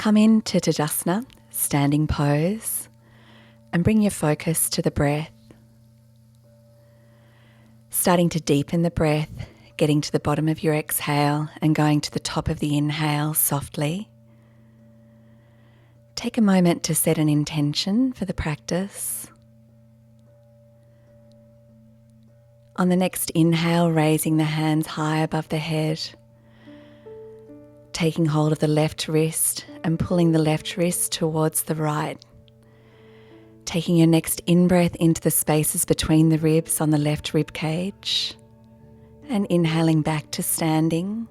Come into Tadasana, standing pose, and bring your focus to the breath. Starting to deepen the breath, getting to the bottom of your exhale and going to the top of the inhale softly. Take a moment to set an intention for the practice. On the next inhale, raising the hands high above the head, taking hold of the left wrist and pulling the left wrist towards the right. Taking your next in-breath into the spaces between the ribs on the left rib cage, and inhaling back to standing,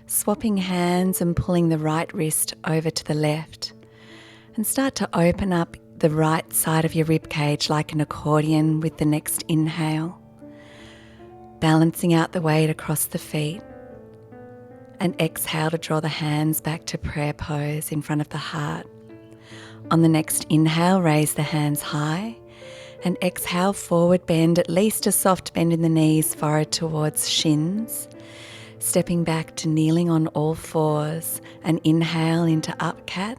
swapping hands and pulling the right wrist over to the left, and start to open up the right side of your rib cage like an accordion with the next inhale, balancing out the weight across the feet, and exhale to draw the hands back to prayer pose in front of the heart. On the next inhale, raise the hands high, and exhale, forward bend, at least a soft bend in the knees, forehead towards shins, stepping back to kneeling on all fours, and inhale into up cat,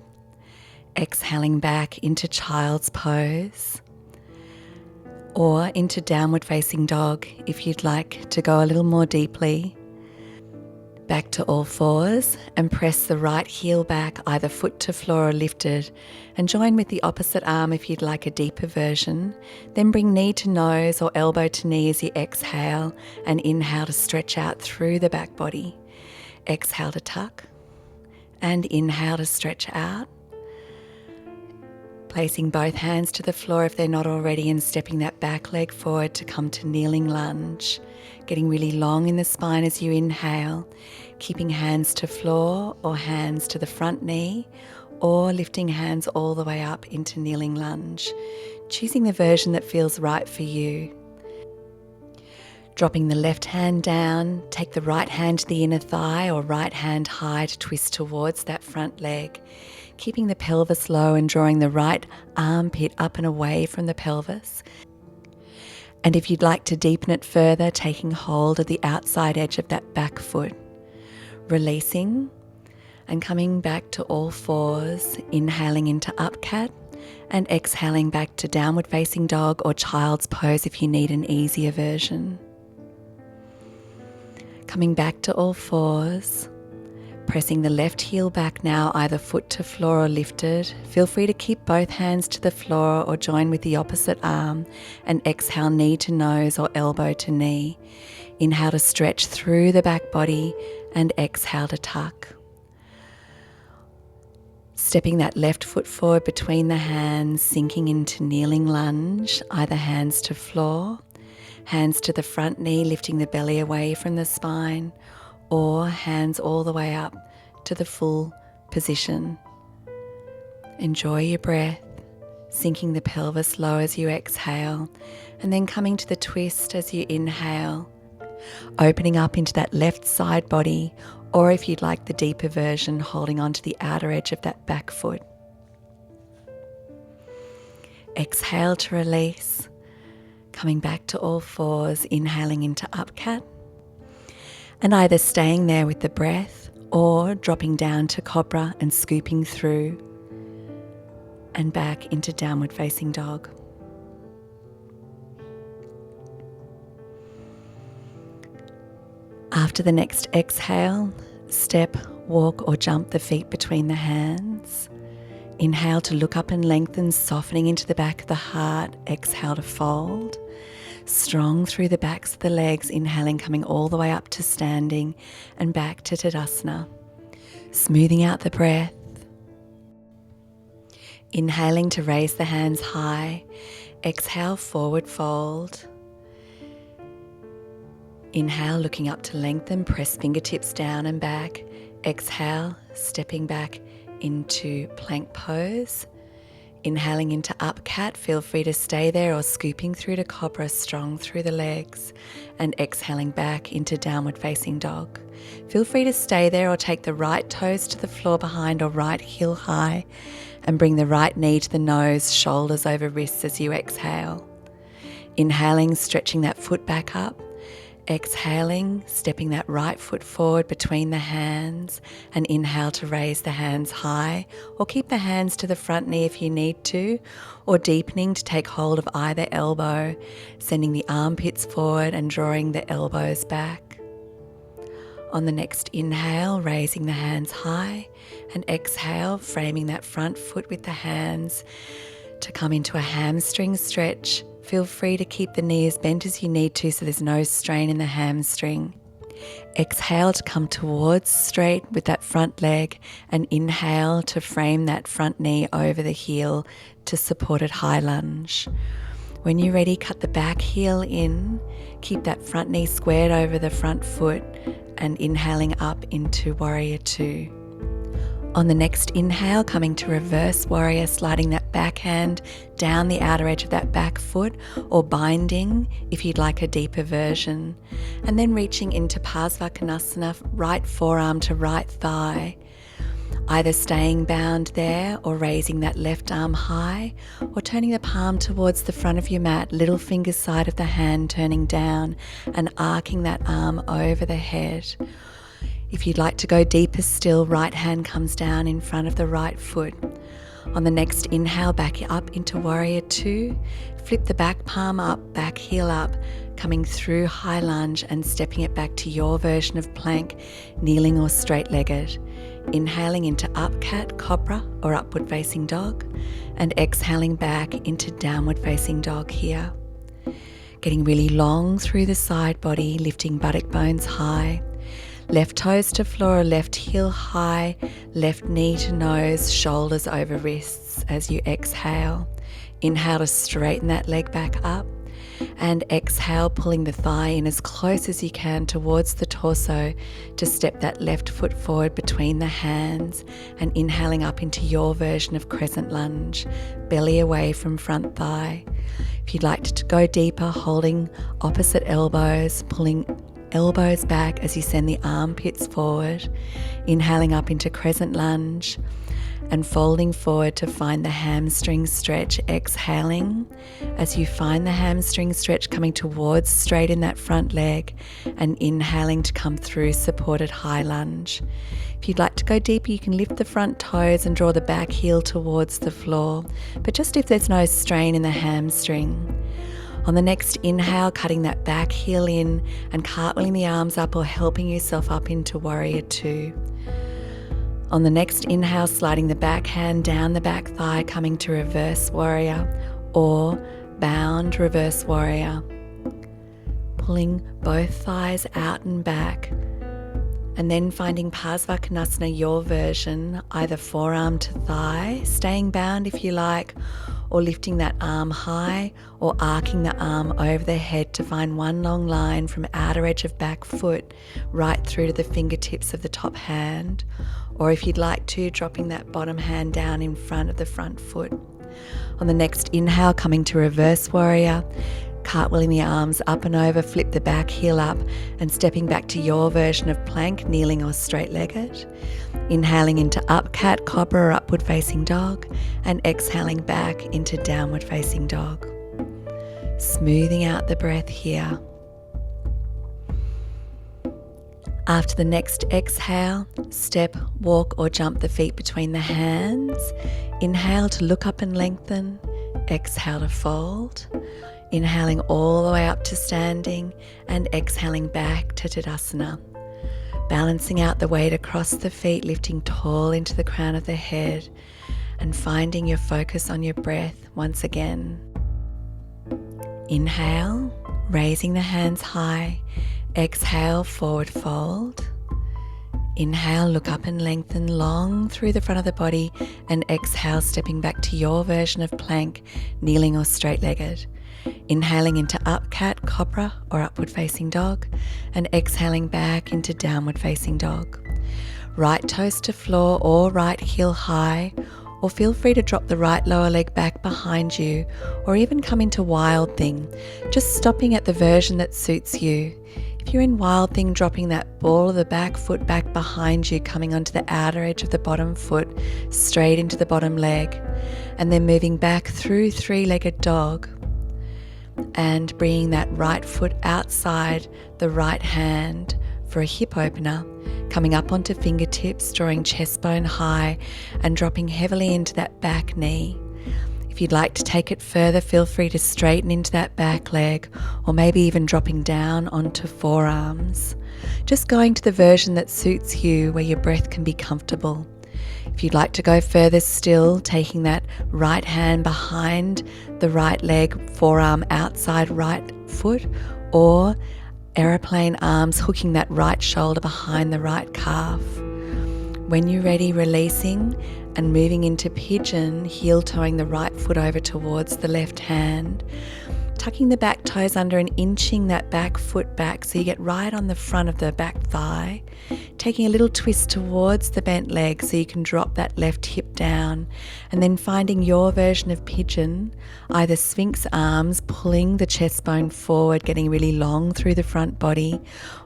exhaling back into child's pose, or into downward facing dog if you'd like to go a little more deeply. Back to all fours and press the right heel back, either foot to floor or lifted, and join with the opposite arm if you'd like a deeper version. Then bring knee to nose or elbow to knee as you exhale, and inhale to stretch out through the back body. Exhale to tuck and inhale to stretch out. Placing both hands to the floor if they're not already, and stepping that back leg forward to come to kneeling lunge. Getting really long in the spine as you inhale, keeping hands to floor or hands to the front knee, or lifting hands all the way up into kneeling lunge, choosing the version that feels right for you. Dropping the left hand down, take the right hand to the inner thigh or right hand high to twist towards that front leg, keeping the pelvis low and drawing the right armpit up and away from the pelvis. And if you'd like to deepen it further, taking hold of the outside edge of that back foot, releasing and coming back to all fours, inhaling into up cat and exhaling back to downward facing dog or child's pose if you need an easier version. Coming back to all fours, pressing the left heel back now, either foot to floor or lifted. Feel free to keep both hands to the floor or join with the opposite arm, and exhale knee to nose or elbow to knee. Inhale to stretch through the back body and exhale to tuck. Stepping that left foot forward between the hands, sinking into kneeling lunge, either hands to floor, hands to the front knee, lifting the belly away from the spine, or hands all the way up to the full position. Enjoy your breath, sinking the pelvis low as you exhale, and then coming to the twist as you inhale, opening up into that left side body, or if you'd like the deeper version, holding onto the outer edge of that back foot. Exhale to release, coming back to all fours, inhaling into up cat, and either staying there with the breath or dropping down to cobra and scooping through and back into downward facing dog. After the next exhale, step, walk or jump the feet between the hands. Inhale to look up and lengthen, softening into the back of the heart. Exhale to fold. Strong through the backs of the legs, inhaling, coming all the way up to standing and back to Tadasana. Smoothing out the breath. Inhaling to raise the hands high. Exhale, forward fold. Inhale, looking up to lengthen, press fingertips down and back. Exhale, stepping back into plank pose. Inhaling into up cat, feel free to stay there or scooping through to cobra, strong through the legs, and exhaling back into downward facing dog. Feel free to stay there or take the right toes to the floor behind or right heel high, and bring the right knee to the nose, shoulders over wrists as you exhale. Inhaling, stretching that foot back up. Exhaling, stepping that right foot forward between the hands, and inhale to raise the hands high, or keep the hands to the front knee if you need to, or deepening to take hold of either elbow, sending the armpits forward and drawing the elbows back. On the next inhale, raising the hands high, and exhale, framing that front foot with the hands to come into a hamstring stretch. Feel free to keep the knee as bent as you need to so there's no strain in the hamstring. Exhale to come towards straight with that front leg, and inhale to frame that front knee over the heel to supported high lunge. When you're ready, cut the back heel in, keep that front knee squared over the front foot, and inhaling up into Warrior Two. On the next inhale, coming to Reverse Warrior, sliding that back hand down the outer edge of that back foot, or binding if you'd like a deeper version. And then reaching into Parsvakonasana, right forearm to right thigh. Either staying bound there or raising that left arm high, or turning the palm towards the front of your mat, little finger side of the hand turning down and arcing that arm over the head. If you'd like to go deeper still, right hand comes down in front of the right foot. On the next inhale, back up into Warrior Two. Flip the back palm up, back heel up, coming through high lunge and stepping it back to your version of plank, kneeling or straight-legged. Inhaling into up cat, cobra or upward facing dog, and exhaling back into downward facing dog here. Getting really long through the side body, lifting buttock bones high. Left toes to floor, left heel high, left knee to nose, shoulders over wrists as you exhale. Inhale to straighten that leg back up, and exhale, pulling the thigh in as close as you can towards the torso to step that left foot forward between the hands, and inhaling up into your version of crescent lunge, belly away from front thigh. If you'd like to go deeper, holding opposite elbows, pulling elbows back as you send the armpits forward, inhaling up into crescent lunge and folding forward to find the hamstring stretch, exhaling as you find the hamstring stretch, coming towards straight in that front leg, and inhaling to come through supported high lunge. If you'd like to go deeper, you can lift the front toes and draw the back heel towards the floor, but just if there's no strain in the hamstring. On the next inhale, cutting that back heel in and cartwheeling the arms up or helping yourself up into Warrior Two. On the next inhale, sliding the back hand down the back thigh, coming to Reverse Warrior or Bound Reverse Warrior. Pulling both thighs out and back, and then finding Parsvakonasana, your version, either forearm to thigh, staying bound if you like, or lifting that arm high or arcing the arm over the head to find one long line from outer edge of back foot right through to the fingertips of the top hand, or if you'd like to, dropping that bottom hand down in front of the front foot. On the next inhale, coming to Reverse Warrior, cartwheeling the arms up and over, flip the back heel up and stepping back to your version of plank, kneeling or straight-legged. Inhaling into up cat, cobra or upward facing dog, and exhaling back into downward facing dog. Smoothing out the breath here. After the next exhale, step, walk or jump the feet between the hands. Inhale to look up and lengthen. Exhale to fold. Inhaling all the way up to standing and exhaling back to Tadasana. Balancing out the weight across the feet, lifting tall into the crown of the head and finding your focus on your breath once again. Inhale, raising the hands high. Exhale, forward fold. Inhale, look up and lengthen long through the front of the body, and exhale, stepping back to your version of plank, kneeling or straight-legged. Inhaling into up cat, cobra or upward facing dog, and exhaling back into downward facing dog. Right toes to floor or right heel high, or feel free to drop the right lower leg back behind you, or even come into Wild Thing, just stopping at the version that suits you. If you're in Wild Thing, dropping that ball of the back foot back behind you, coming onto the outer edge of the bottom foot, straight into the bottom leg, and then moving back through three-legged dog. and bringing that right foot outside the right hand for a hip opener, coming up onto fingertips, drawing chest bone high and dropping heavily into that back knee. If you'd like to take it further, feel free to straighten into that back leg, or maybe even dropping down onto forearms. Just going to the version that suits you, where your breath can be comfortable. If you'd like to go further still, taking that right hand behind the right leg, forearm outside right foot, or aeroplane arms, hooking that right shoulder behind the right calf. When you're ready, releasing and moving into pigeon, heel toeing the right foot over towards the left hand, tucking the back toes under and inching that back foot back so you get right on the front of the back thigh, taking a little twist towards the bent leg so you can drop that left hip down, and then finding your version of pigeon, either sphinx arms, pulling the chest bone forward, getting really long through the front body,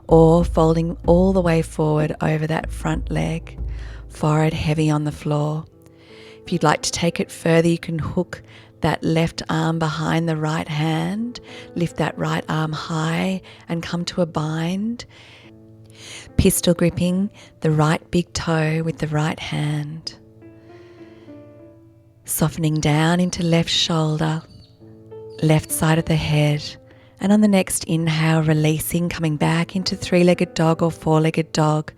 or folding all the way forward over that front leg, forehead heavy on the floor. If you'd like to take it further, you can hook that left arm behind the right hand, lift that right arm high and come to a bind, pistol gripping the right big toe with the right hand, softening down into left shoulder, left side of the head, and on the next inhale, releasing, coming back into three-legged dog or four-legged dog.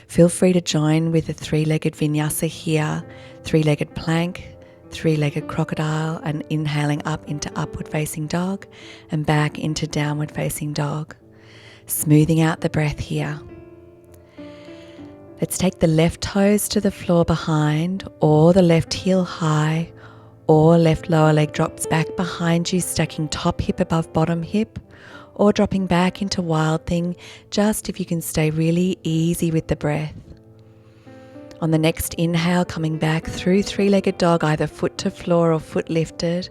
Feel free to join with a three-legged vinyasa here, three-legged plank, three-legged crocodile, and inhaling up into upward facing dog and back into downward facing dog. Smoothing out the breath here. Let's take the left toes to the floor behind, or the left heel high, or left lower leg drops back behind you, stacking top hip above bottom hip, or dropping back into Wild Thing, just if you can stay really easy with the breath. On the next inhale, coming back through three-legged dog, either foot to floor or foot lifted,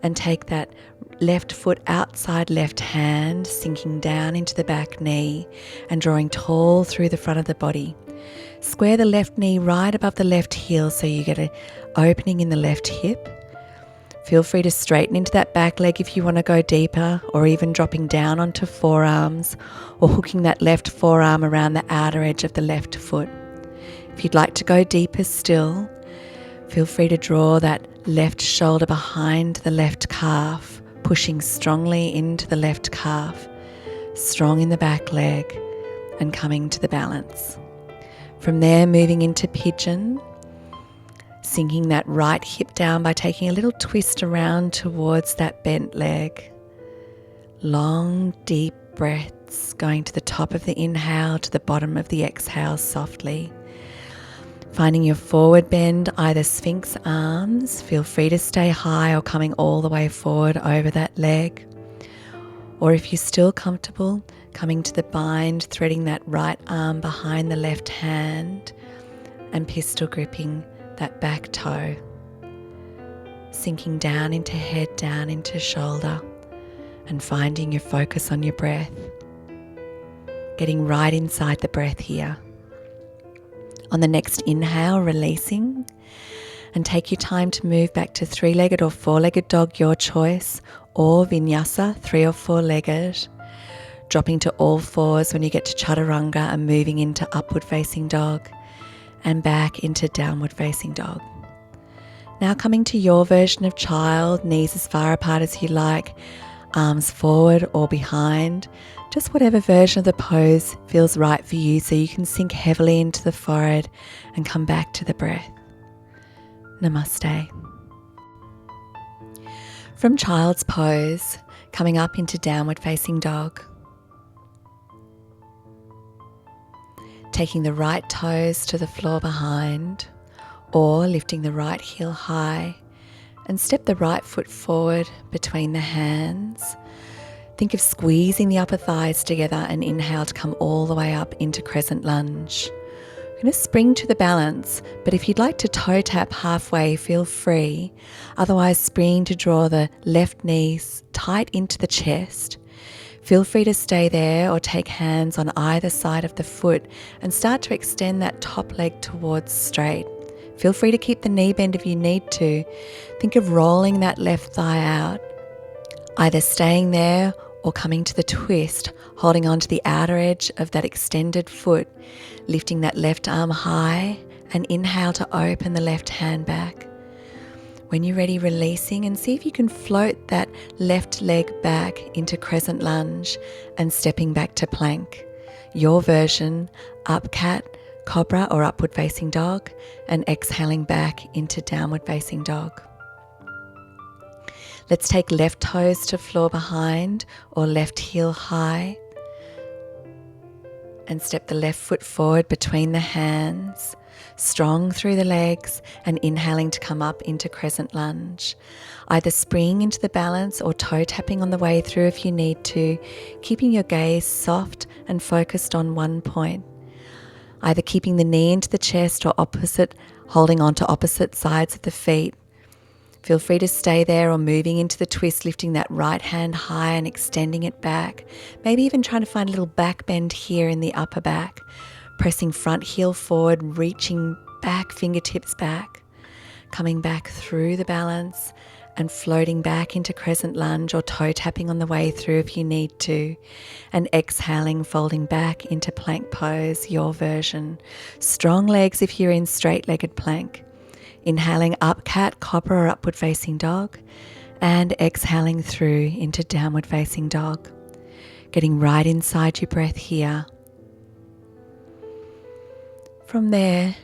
and take that left foot outside left hand, sinking down into the back knee and drawing tall through the front of the body. Square the left knee right above the left heel so you get an opening in the left hip. Feel free to straighten into that back leg if you want to go deeper, or even dropping down onto forearms or hooking that left forearm around the outer edge of the left foot. If you'd like to go deeper still, feel free to draw that left shoulder behind the left calf, pushing strongly into the left calf, strong in the back leg, and coming to the balance. From there, moving into pigeon, sinking that right hip down by taking a little twist around towards that bent leg. Long, deep breaths going to the top of the inhale, to the bottom of the exhale softly. Finding your forward bend, either sphinx arms, feel free to stay high or coming all the way forward over that leg. Or if you're still comfortable, coming to the bind, threading that right arm behind the left hand and pistol gripping that back toe. Sinking down into head, down into shoulder, and finding your focus on your breath. Getting right inside the breath here. On the next inhale, releasing, and take your time to move back to three-legged or four-legged dog, your choice, or vinyasa, three or four-legged, dropping to all fours when you get to chaturanga and moving into upward facing dog and back into downward facing dog. Now coming to your version of child, knees as far apart as you like, arms forward or behind, just whatever version of the pose feels right for you, so you can sink heavily into the forehead and come back to the breath. Namaste. From child's pose, coming up into downward facing dog. Taking the right toes to the floor behind, or lifting the right heel high and step the right foot forward between the hands. Think of squeezing the upper thighs together and inhale to come all the way up into crescent lunge. You're going to spring to the balance, but if you'd like to toe tap halfway, feel free. Otherwise, spring to draw the left knees tight into the chest. Feel free to stay there or take hands on either side of the foot and start to extend that top leg towards straight. Feel free to keep the knee bend if you need to. Think of rolling that left thigh out, Either staying there or coming to the twist, holding on to the outer edge of that extended foot, lifting that left arm high, and inhale to open the left hand back. When you're ready, releasing, and see if you can float that left leg back into crescent lunge and stepping back to plank. Your version, up cat, cobra or upward facing dog, and exhaling back into downward facing dog. Let's take left toes to floor behind or left heel high, and step the left foot forward between the hands, strong through the legs, and inhaling to come up into crescent lunge. Either springing into the balance or toe tapping on the way through if you need to, keeping your gaze soft and focused on one point. Either keeping the knee into the chest or opposite, holding on to opposite sides of the feet. Feel free to stay there or moving into the twist, lifting that right hand high and extending it back. Maybe even trying to find a little back bend here in the upper back. Pressing front heel forward, reaching back, fingertips back. Coming back through the balance and floating back into crescent lunge or toe tapping on the way through if you need to. And exhaling, folding back into plank pose, your version. Strong legs if you're in straight-legged plank. Inhaling up cat, cobra or upward facing dog, and exhaling through into downward facing dog. Getting right inside your breath here. From there,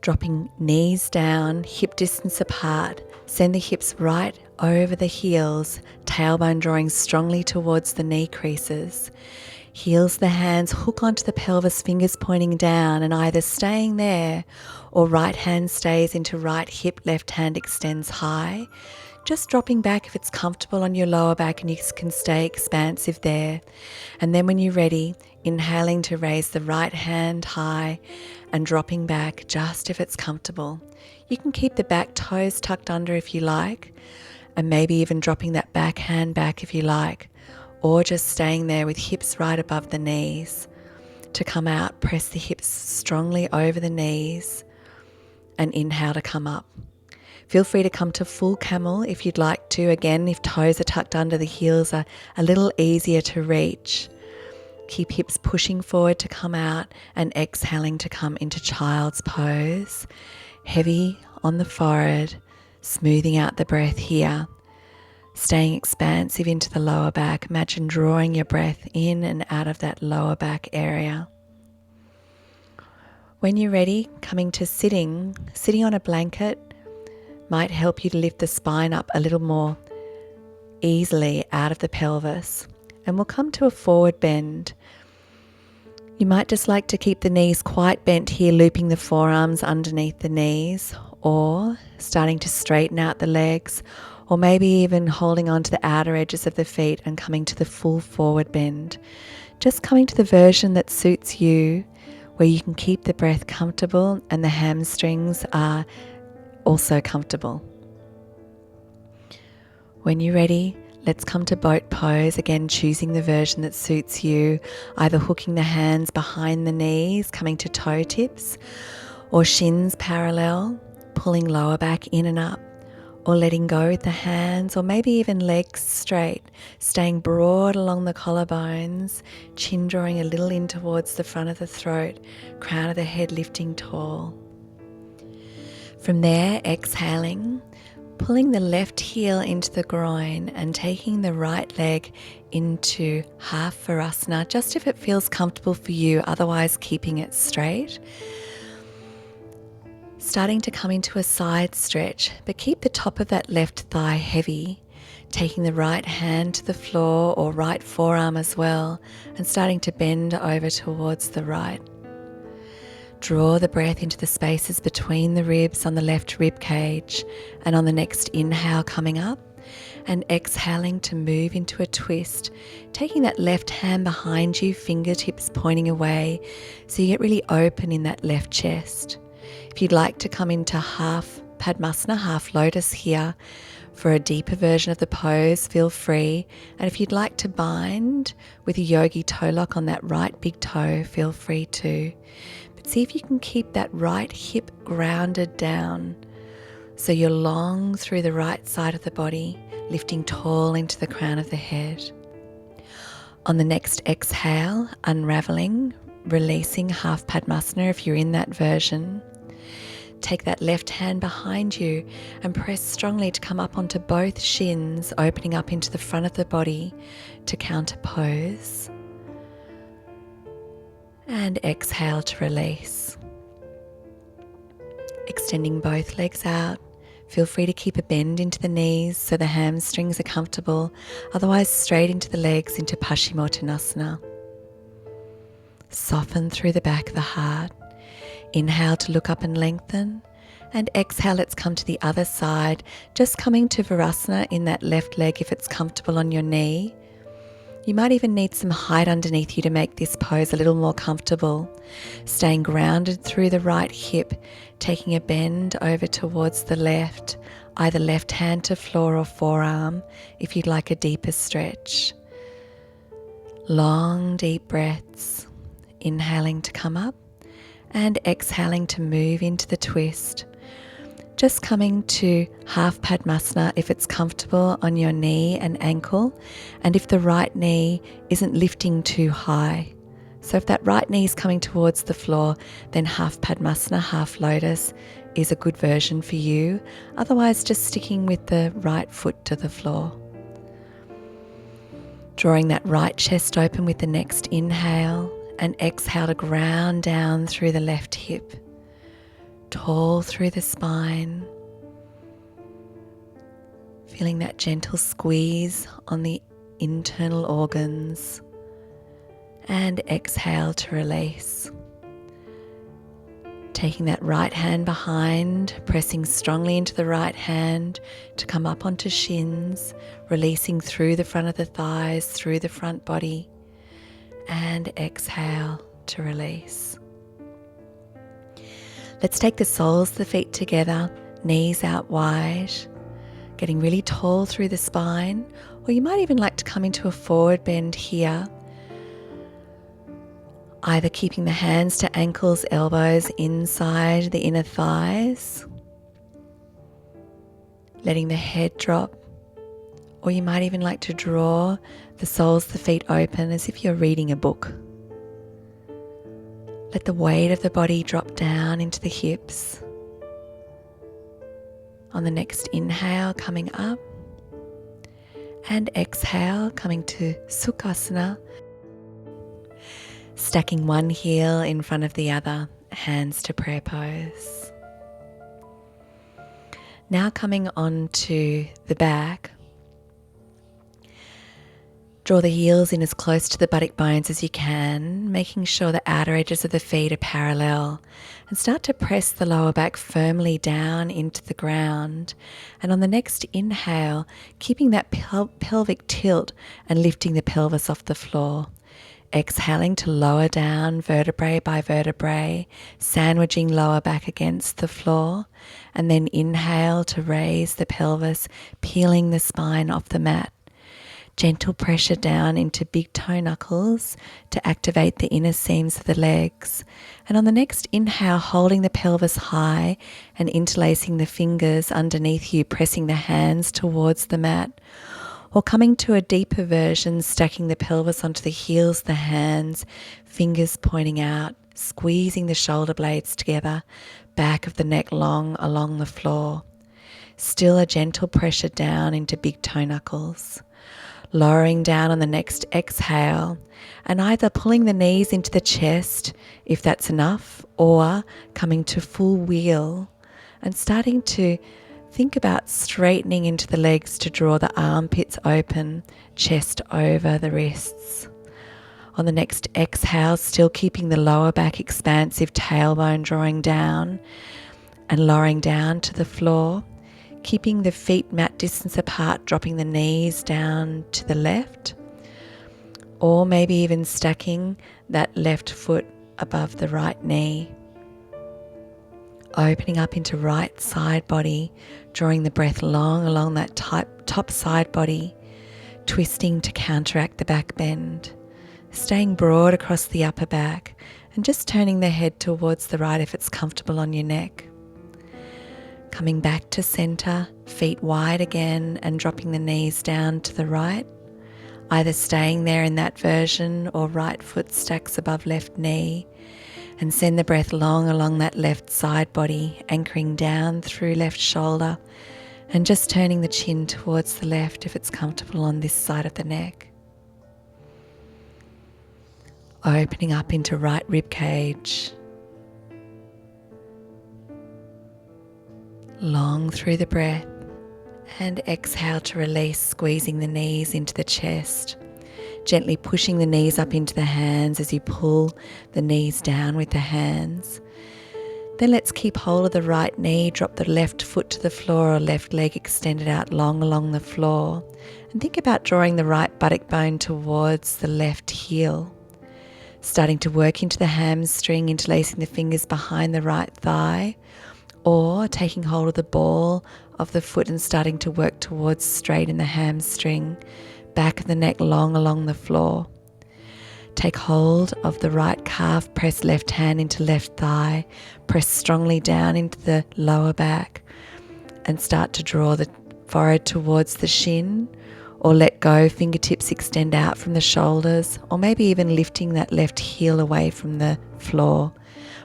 dropping knees down, hip distance apart, send the hips right over the heels, tailbone drawing strongly towards the knee creases. Heels the hands, hook onto the pelvis, fingers pointing down, and either staying there or right hand stays into right hip, left hand extends high. Just dropping back if it's comfortable on your lower back, and you can stay expansive there. And then when you're ready, inhaling to raise the right hand high and dropping back just if it's comfortable. You can keep the back toes tucked under if you like, and maybe even dropping that back hand back if you like, or just staying there with hips right above the knees. To come out, press the hips strongly over the knees and inhale to come up. Feel free to come to full camel if you'd like to. Again, if toes are tucked under, the heels are a little easier to reach. Keep hips pushing forward to come out and exhaling to come into child's pose. Heavy on the forehead, smoothing out the breath here. Staying expansive into the lower back. Imagine drawing your breath in and out of that lower back area. When you're ready, coming to sitting on a blanket might help you to lift the spine up a little more easily out of the pelvis. And we'll come to a forward bend. You might just like to keep the knees quite bent here, looping the forearms underneath the knees, or starting to straighten out the legs, or maybe even holding on to the outer edges of the feet and coming to the full forward bend. Just coming to the version that suits you, where you can keep the breath comfortable and the hamstrings are also comfortable. When you're ready, let's come to boat pose, again choosing the version that suits you, either hooking the hands behind the knees, coming to toe tips, or shins parallel, pulling lower back in and up, or letting go with the hands, or maybe even legs straight, staying broad along the collarbones, chin drawing a little in towards the front of the throat, crown of the head lifting tall. From there, exhaling, pulling the left heel into the groin and taking the right leg into half Virasana, just if it feels comfortable for you, otherwise keeping it straight. Starting to come into a side stretch, but keep the top of that left thigh heavy, taking the right hand to the floor or right forearm as well, and starting to bend over towards the right. Draw the breath into the spaces between the ribs on the left rib cage, and on the next inhale coming up and exhaling to move into a twist, taking that left hand behind you, fingertips pointing away, so you get really open in that left chest. If you'd like to come into half Padmasana, half lotus here for a deeper version of the pose, feel free. And if you'd like to bind with a yogi toe lock on that right big toe, feel free to. But see if you can keep that right hip grounded down so you're long through the right side of the body, lifting tall into the crown of the head. On the next exhale, unraveling, releasing half Padmasana if you're in that version. Take that left hand behind you and press strongly to come up onto both shins, opening up into the front of the body to counter pose. And exhale to release. Extending both legs out. Feel free to keep a bend into the knees so the hamstrings are comfortable, otherwise straight into the legs into Paschimottanasana. Soften through the back of the heart. Inhale to look up and lengthen, and exhale, let's come to the other side, just coming to Virasana in that left leg if it's comfortable on your knee. You might even need some height underneath you to make this pose a little more comfortable. Staying grounded through the right hip, taking a bend over towards the left, either left hand to floor or forearm if you'd like a deeper stretch. Long, deep breaths, inhaling to come up and exhaling to move into the twist. Just coming to half Padmasana if it's comfortable on your knee and ankle, and if the right knee isn't lifting too high. So if that right knee is coming towards the floor, then half Padmasana, half lotus is a good version for you. Otherwise, just sticking with the right foot to the floor. Drawing that right chest open with the next inhale, and exhale to ground down through the left hip. Tall through the spine, feeling that gentle squeeze on the internal organs, and exhale to release. Taking that right hand behind, pressing strongly into the right hand to come up onto shins, releasing through the front of the thighs, through the front body, and exhale to release. Let's take the soles of the feet together, knees out wide, getting really tall through the spine, or you might even like to come into a forward bend here, either keeping the hands to ankles, elbows inside the inner thighs, letting the head drop, or you might even like to draw the soles of the feet open as if you're reading a book. Let the weight of the body drop down into the hips. On the next inhale, coming up, and exhale, coming to Sukhasana, stacking one heel in front of the other, hands to prayer pose. Now coming on to the back, draw the heels in as close to the buttock bones as you can, making sure the outer edges of the feet are parallel, and start to press the lower back firmly down into the ground. And on the next inhale, keeping that pelvic tilt and lifting the pelvis off the floor. Exhaling to lower down vertebrae by vertebrae, sandwiching lower back against the floor, and then inhale to raise the pelvis, peeling the spine off the mat. Gentle pressure down into big toe knuckles to activate the inner seams of the legs. And on the next inhale, holding the pelvis high and interlacing the fingers underneath you, pressing the hands towards the mat. Or coming to a deeper version, stacking the pelvis onto the heels, the hands, fingers pointing out, squeezing the shoulder blades together, back of the neck long along the floor. Still a gentle pressure down into big toe knuckles. Lowering down on the next exhale and either pulling the knees into the chest if that's enough, or coming to full wheel and starting to think about straightening into the legs to draw the armpits open, chest over the wrists. On the next exhale, still keeping the lower back expansive, tailbone drawing down and lowering down to the floor. Keeping the feet mat distance apart, dropping the knees down to the left, or maybe even stacking that left foot above the right knee. Opening up into right side body, drawing the breath long along that top side body, twisting to counteract the back bend, staying broad across the upper back, and just turning the head towards the right if it's comfortable on your neck. Coming back to center, Feet wide again and dropping the knees down to the right, either staying there in that version or right foot stacks above left knee, and send the breath long along that left side body, anchoring down through left shoulder and just turning the chin towards the left if it's comfortable on this side of the neck. Opening up into right rib cage. Long through the breath, and exhale to release, squeezing the knees into the chest. Gently pushing the knees up into the hands as you pull the knees down with the hands. Then let's keep hold of the right knee, drop the left foot to the floor or left leg extended out long along the floor. And think about drawing the right buttock bone towards the left heel. Starting to work into the hamstring, interlacing the fingers behind the right thigh, or taking hold of the ball of the foot and starting to work towards straighten the hamstring, back of the neck long along the floor. Take hold of the right calf, press left hand into left thigh, press strongly down into the lower back and start to draw the forehead towards the shin, or let go, fingertips extend out from the shoulders, or maybe even lifting that left heel away from the floor.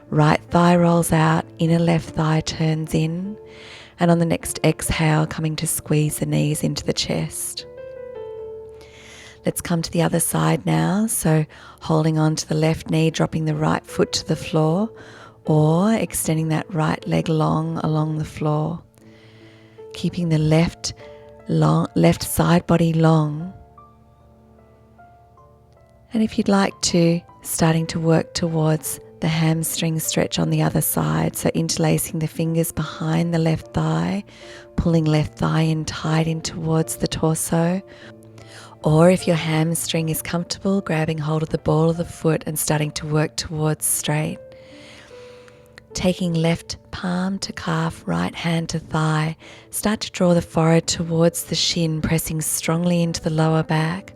Right thigh rolls out, inner left thigh turns in, and on the next exhale, coming to squeeze the knees into the chest. Let's come to the other side now. So holding on to the left knee, dropping the right foot to the floor, or extending that right leg long along the floor. Keeping the left side body long. And if you'd like to, starting to work towards the hamstring stretch on the other side. So interlacing the fingers behind the left thigh, pulling left thigh in tight in towards the torso. Or if your hamstring is comfortable, grabbing hold of the ball of the foot and starting to work towards straight. Taking left palm to calf, right hand to thigh. Start to draw the forehead towards the shin, pressing strongly into the lower back.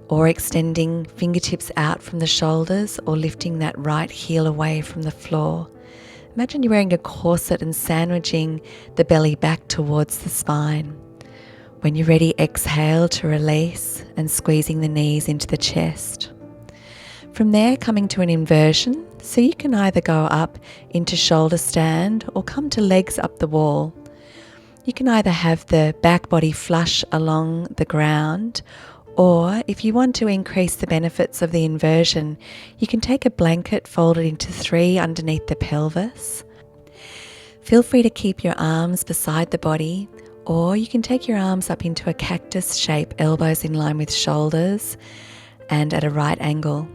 Or extending fingertips out from the shoulders or lifting that right heel away from the floor. Imagine you're wearing a corset and sandwiching the belly back towards the spine. When you're ready, exhale to release and squeezing the knees into the chest. From there, coming to an inversion, so you can either go up into shoulder stand or come to legs up the wall. You can either have the back body flush along the ground, or if you want to increase the benefits of the inversion, you can take a blanket, fold it into 3 underneath the pelvis. Feel free to keep your arms beside the body, or you can take your arms up into a cactus shape, elbows in line with shoulders and at a right angle.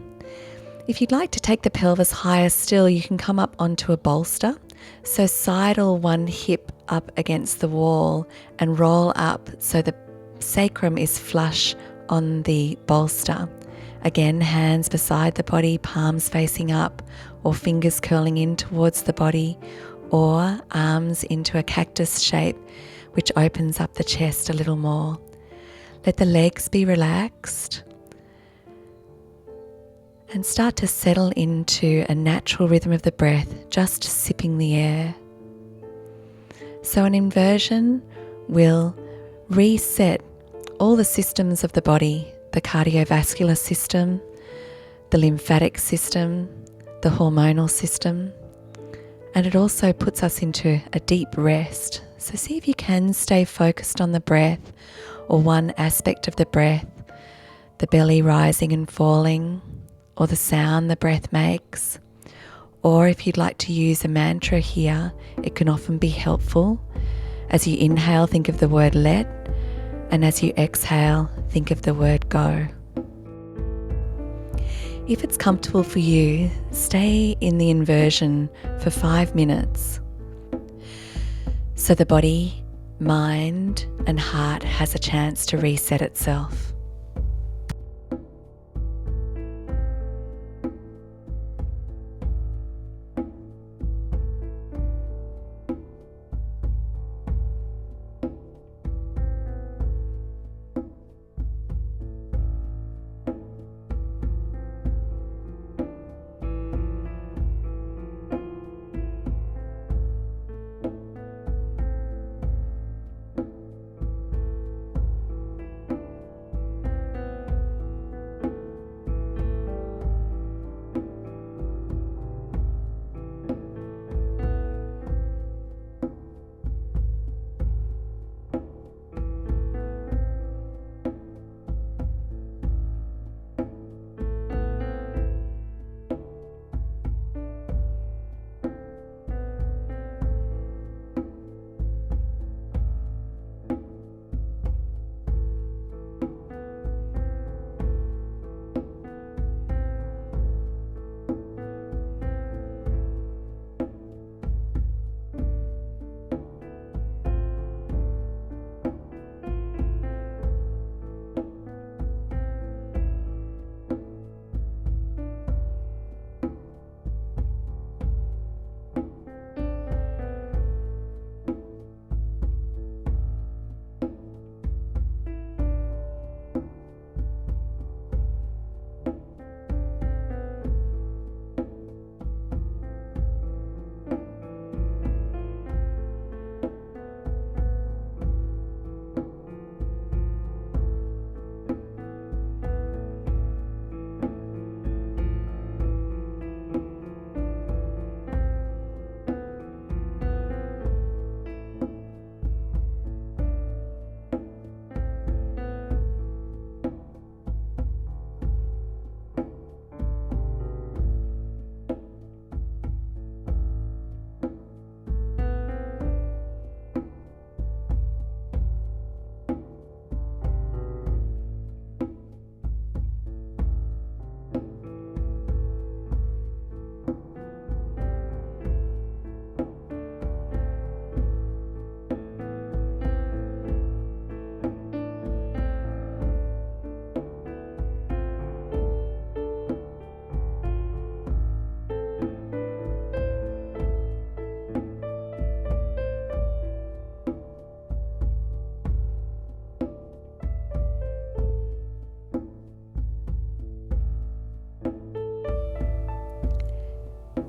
If you'd like to take the pelvis higher still, you can come up onto a bolster. So sidle one hip up against the wall and roll up so the sacrum is flush on the bolster. Again, hands beside the body, palms facing up, or fingers curling in towards the body, or arms into a cactus shape, which opens up the chest a little more. Let the legs be relaxed and start to settle into a natural rhythm of the breath, just sipping the air. So an inversion will reset all the systems of the body, the cardiovascular system, the lymphatic system, the hormonal system, and it also puts us into a deep rest. So see if you can stay focused on the breath or one aspect of the breath, the belly rising and falling, or the sound the breath makes. Or if you'd like to use a mantra here, it can often be helpful. As you inhale, think of the word let, and as you exhale, think of the word go. If it's comfortable for you, stay in the inversion for 5 minutes. So the body, mind, and heart has a chance to reset itself.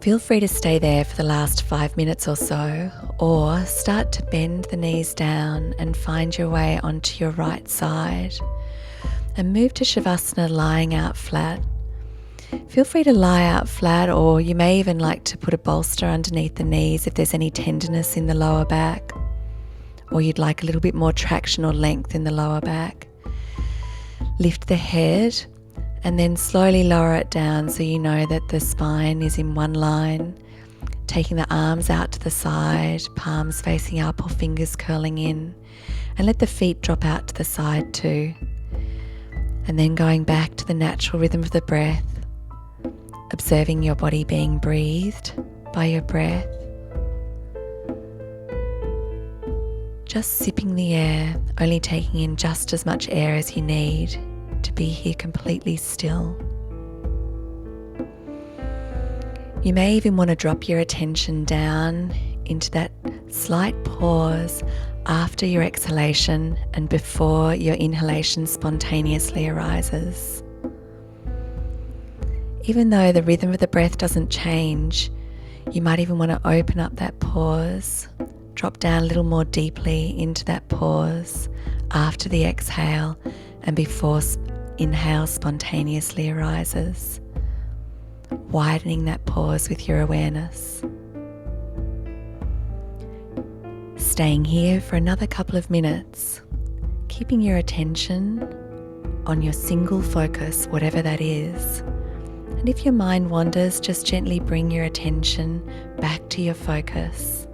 Feel free to stay there for the last 5 minutes or so, or start to bend the knees down and find your way onto your right side and move to Shavasana lying out flat. Feel free to lie out flat, or you may even like to put a bolster underneath the knees if there's any tenderness in the lower back, or you'd like a little bit more traction or length in the lower back. Lift the head and then slowly lower it down so you know that the spine is in one line, taking the arms out to the side, palms facing up or fingers curling in, and let the feet drop out to the side too. And then going back to the natural rhythm of the breath, observing your body being breathed by your breath. Just sipping the air, only taking in just as much air as you need to be here completely still. You may even want to drop your attention down into that slight pause after your exhalation and before your inhalation spontaneously arises. Even though the rhythm of the breath doesn't change, you might even want to open up that pause, drop down a little more deeply into that pause after the exhale and before inhale spontaneously arises, widening that pause with your awareness. Staying here for another couple of minutes, keeping your attention on your single focus, whatever that is. And if your mind wanders, just gently bring your attention back to your focus.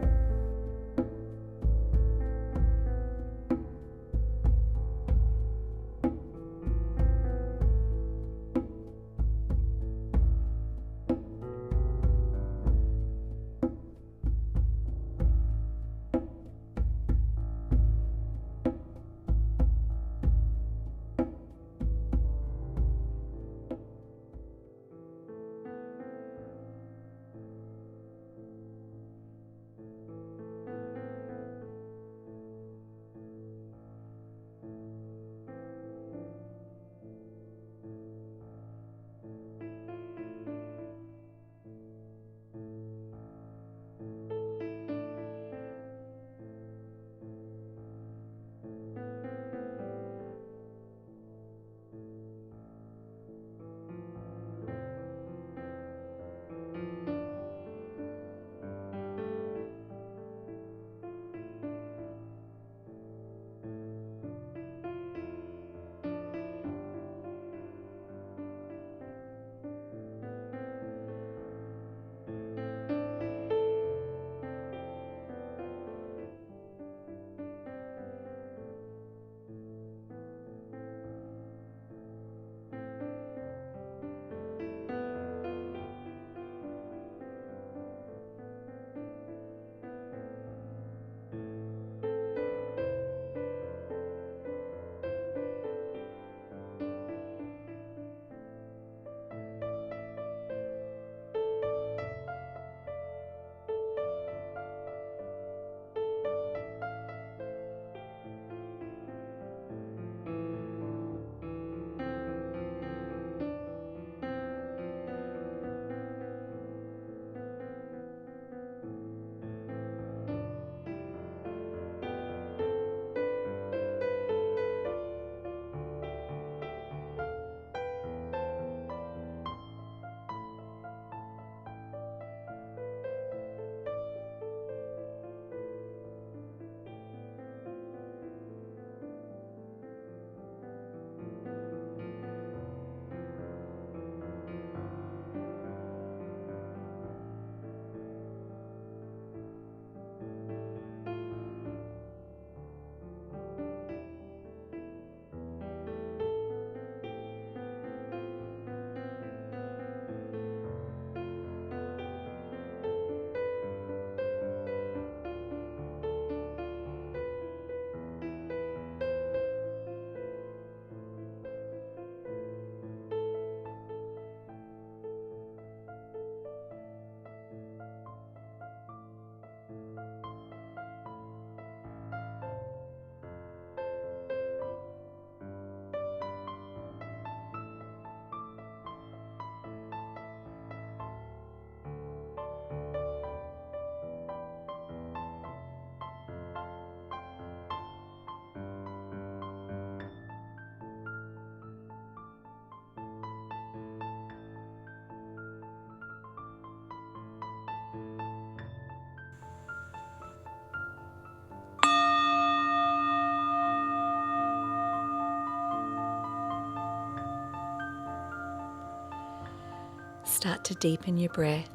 Start to deepen your breath.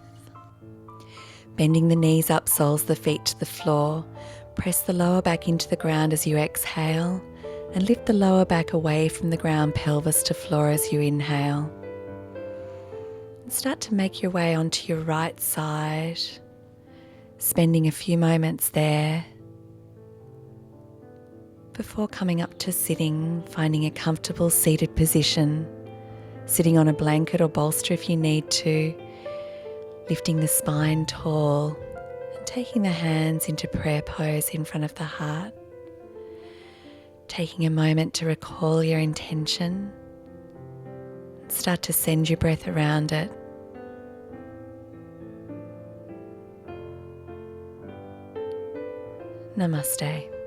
Bending the knees up, soles the feet to the floor. Press the lower back into the ground as you exhale and lift the lower back away from the ground, pelvis to floor as you inhale. And start to make your way onto your right side, spending a few moments there before coming up to sitting, finding a comfortable seated position, sitting on a blanket or bolster if you need to, lifting the spine tall and taking the hands into prayer pose in front of the heart. Taking a moment to recall your intention. Start to send your breath around it. Namaste.